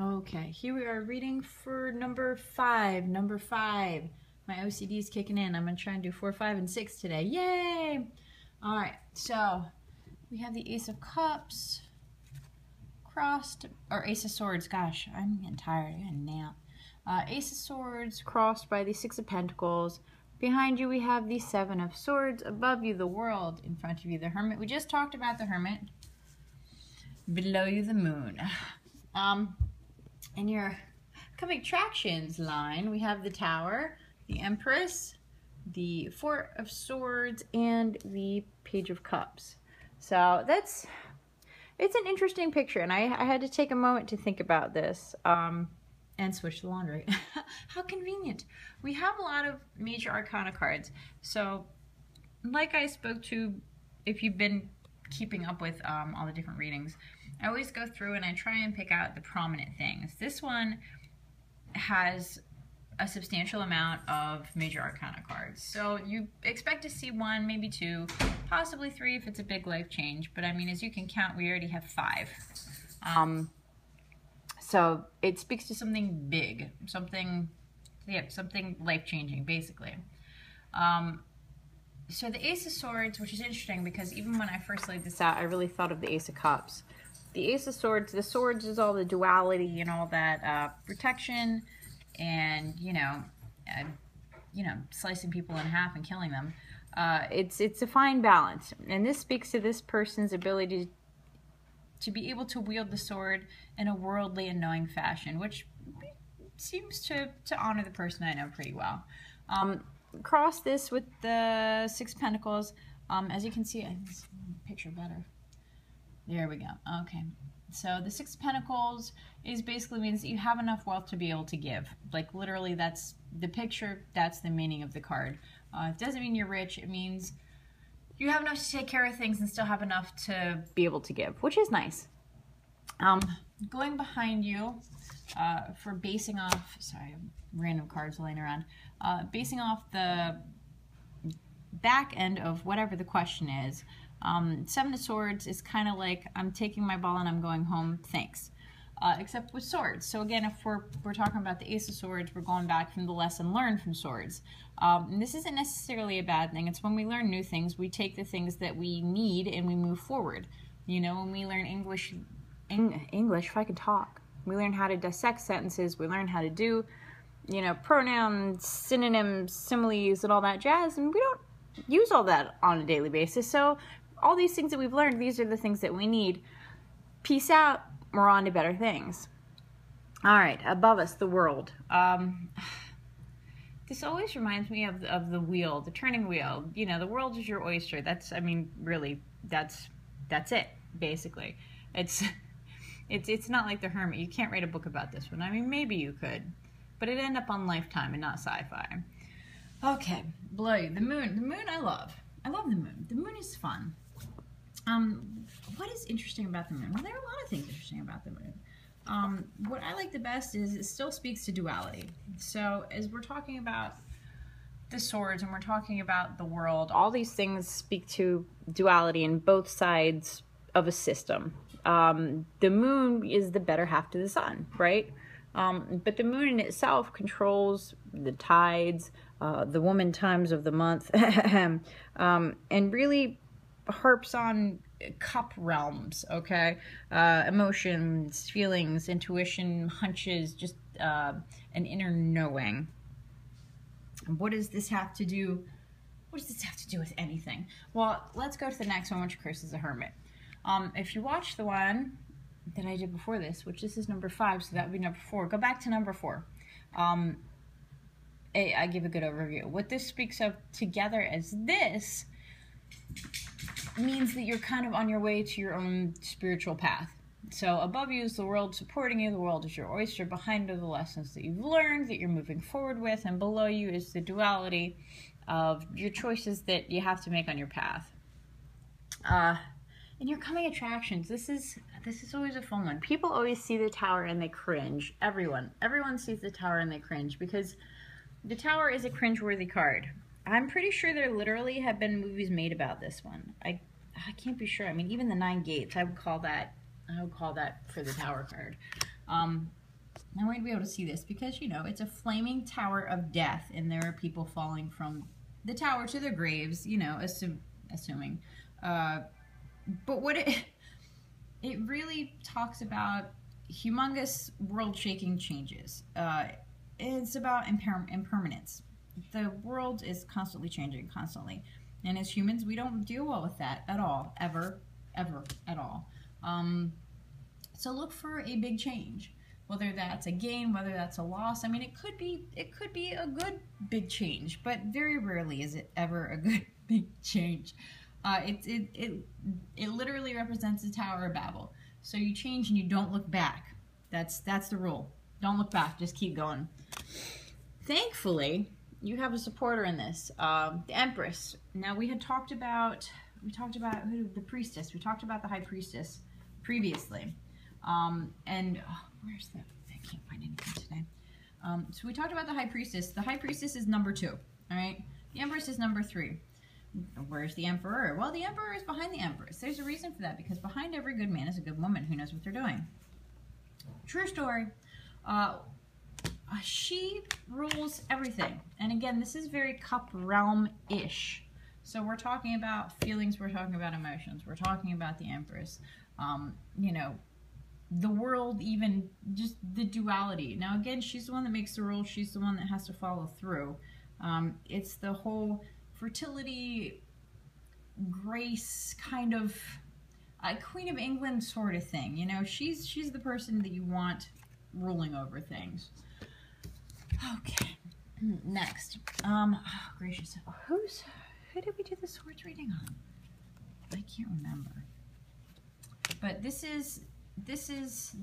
Okay, here we are reading for number 5. Number 5. My OCD is kicking in. I'm going to try and do 4, 5, and 6 today. Yay! Alright, so we have the Ace of Cups crossed, or Ace of Swords. Gosh, I'm getting tired. I got a nap. Ace of Swords crossed by the Six of Pentacles. Behind you we have the Seven of Swords. Above you the World. In front of you the Hermit. We just talked about the Hermit. Below you the Moon. In your coming attractions line, we have the Tower, the Empress, the Four of Swords, and the Page of Cups. So it's an interesting picture, and I had to take a moment to think about this. And switch the laundry. How convenient. We have a lot of major arcana cards. So, like I spoke to, if you've been keeping up with all the different readings, I always go through and I try and pick out the prominent things. This one has a substantial amount of major arcana cards. So you expect to see 1, maybe 2, possibly 3 if it's a big life change. But I mean, as you can count, we already have 5. So it speaks to something big, something life-changing, basically. So the Ace of Swords, which is interesting because even when I first laid this out, I really thought of the Ace of Cups. The Ace of Swords, the swords is all the duality and all that protection, and slicing people in half and killing them. It's a fine balance, and this speaks to this person's ability to be able to wield the sword in a worldly and knowing fashion, which seems to honor the person I know pretty well. Cross this with the Six of Pentacles. As you can see, I think this picture better. There we go. Okay. So the Six of Pentacles basically means that you have enough wealth to be able to give. Like literally, that's the picture. That's the meaning of the card. It doesn't mean you're rich. It means you have enough to take care of things and still have enough to be able to give, which is nice. Going behind you for basing off, sorry, random cards laying around, basing off the back end of whatever the question is. Seven of Swords is kind of like, I'm taking my ball and I'm going home, thanks. Except with swords. So again, if we're talking about the Ace of Swords, we're going back from the lesson learned from swords. And this isn't necessarily a bad thing. It's when we learn new things, we take the things that we need and we move forward. You know, when we learn English, if I could talk, we learn how to dissect sentences, we learn how to do, pronouns, synonyms, similes, and all that jazz, and we don't use all that on a daily basis. So all these things that we've learned, these are the things that we need. Peace out. We're on to better things. All right, above us, the World. This always reminds me of the wheel, the turning wheel. The world is your oyster. Really, that's it, basically. It's not like the Hermit. You can't write a book about this one. I mean, maybe you could, but it'd end up on Lifetime and not sci-fi. Okay, below you, the Moon. The Moon I love. I love the Moon. The Moon is fun. What is interesting about the Moon? Well, there are a lot of things interesting about the Moon. What I like the best is it still speaks to duality. So as we're talking about the swords and we're talking about the world, all these things speak to duality in both sides of a system. The Moon is the better half to the sun, right? But the Moon in itself controls the tides, the woman times of the month, and really harps on cup realms, okay? Emotions, feelings, intuition, hunches, just an inner knowing. What does this have to do? What does this have to do with anything? Well, let's go to the next one, which of course is the Hermit. If you watch the one that I did before this, which this is number 5, so that would be number 4. Go back to number 4. I give a good overview. What this speaks of together as this means that you're kind of on your way to your own spiritual path. So above you is the world supporting you. The world is your oyster. Behind are the lessons that you've learned, that you're moving forward with. And below you is the duality of your choices that you have to make on your path. And your coming attractions, this is always a fun one. People always see the Tower and they cringe. Everyone sees the Tower and they cringe because the Tower is a cringe-worthy card. I'm pretty sure there literally have been movies made about this one. I can't be sure. I mean, even the Nine Gates, I would call that for the Tower card. I want you to be able to see this because, you know, it's a flaming tower of death, and there are people falling from the tower to their graves, you know, assuming. But what it really talks about humongous world-shaking changes. It's about impermanence. The world is constantly changing, constantly. And as humans, we don't deal well with that at all, ever at all. So look for a big change, whether that's a gain, whether that's a loss. I mean, it could be a good big change, but very rarely is it ever a good big change. It literally represents the Tower of Babel. So you change and you don't look back. That's the rule. Don't look back. Just keep going. Thankfully, you have a supporter in this, the Empress. Now we talked about the priestess. We talked about the High Priestess previously, and where's the? I can't find anything today. So we talked about the High Priestess. The High Priestess is number 2. All right. The Empress is number 3. Where's the Emperor? Well, the Emperor is behind the Empress. There's a reason for that, because behind every good man is a good woman who knows what they're doing. True story. She rules everything. And again, this is very cup realm-ish. So we're talking about feelings, we're talking about emotions, we're talking about the Empress. You know, the world, even just the duality. Now again, she's the one that makes the rules, she's the one that has to follow through. It's the whole fertility, grace, kind of a Queen of England sort of thing. You know, she's the person that you want ruling over things. Okay, next. Oh, gracious. Who did we do the swords reading on? I can't remember. But this is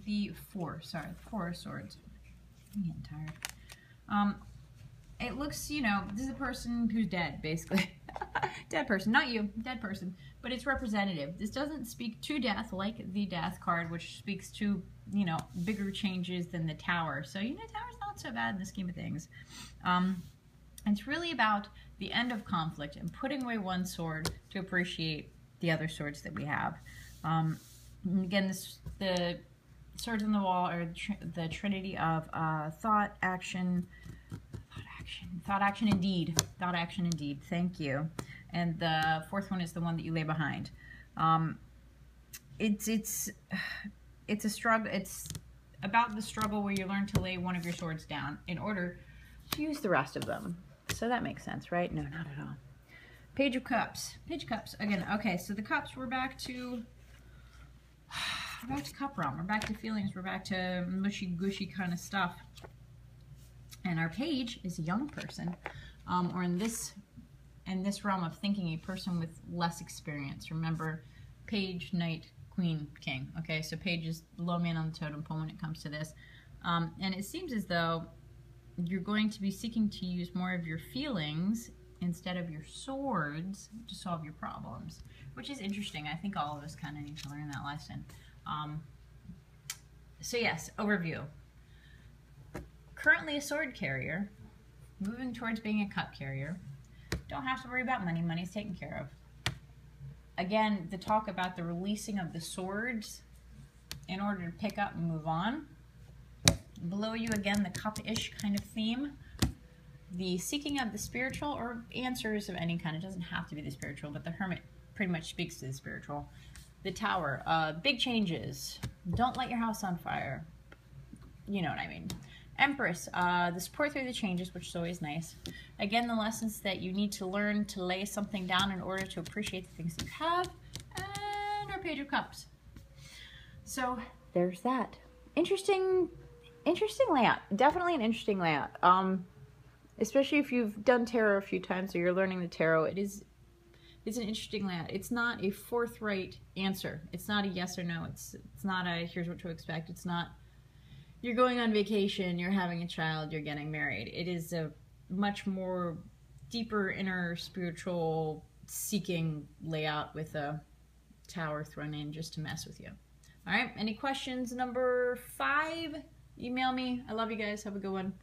the 4 of swords. I'm getting tired. It looks, you know, this is a person who's dead, basically. Dead person, not you, dead person. But it's representative. This doesn't speak to death like the Death card, which speaks to, you know, bigger changes than the Tower. So, you know, Tower's not so bad in the scheme of things. It's really about the end of conflict and putting away one sword to appreciate the other swords that we have. Again, the swords on the wall are the trinity of thought, action, and deed. Thought, action, and deed. Thank you. And the 4th one is the one that you lay behind. It's a struggle. It's about the struggle where you learn to lay one of your swords down in order to use the rest of them. So that makes sense, right? No, not at all. Page of Cups. Page of Cups. Again, okay, so the cups, we're back to cup realm. We're back to feelings. We're back to mushy gushy kind of stuff. And our page is a young person, or in this realm of thinking, a person with less experience. Remember, page, knight, queen, king. Okay, so page is the low man on the totem pole when it comes to this. And it seems as though you're going to be seeking to use more of your feelings instead of your swords to solve your problems, which is interesting. I think all of us kind of need to learn that lesson. So yes, overview. Currently a sword carrier, moving towards being a cup carrier. Don't have to worry about money. Money's taken care of. Again, the talk about the releasing of the swords in order to pick up and move on. Below you, again, the cup-ish kind of theme. The seeking of the spiritual or answers of any kind. It doesn't have to be the spiritual, but the Hermit pretty much speaks to the spiritual. The Tower, big changes. Don't light your house on fire. You know what I mean. Empress, the support through the changes, which is always nice. Again, the lessons that you need to learn to lay something down in order to appreciate the things that you have. And our Page of Cups. So, there's that. Interesting layout. Definitely an interesting layout. Especially if you've done tarot a few times or you're learning the tarot, it's an interesting layout. It's not a forthright answer. It's not a yes or no. It's not a here's what to expect. It's not you're going on vacation, you're having a child, you're getting married. It is a much more deeper inner spiritual seeking layout with a tower thrown in just to mess with you. All right, any questions? Number 5, email me. I love you guys. Have a good one.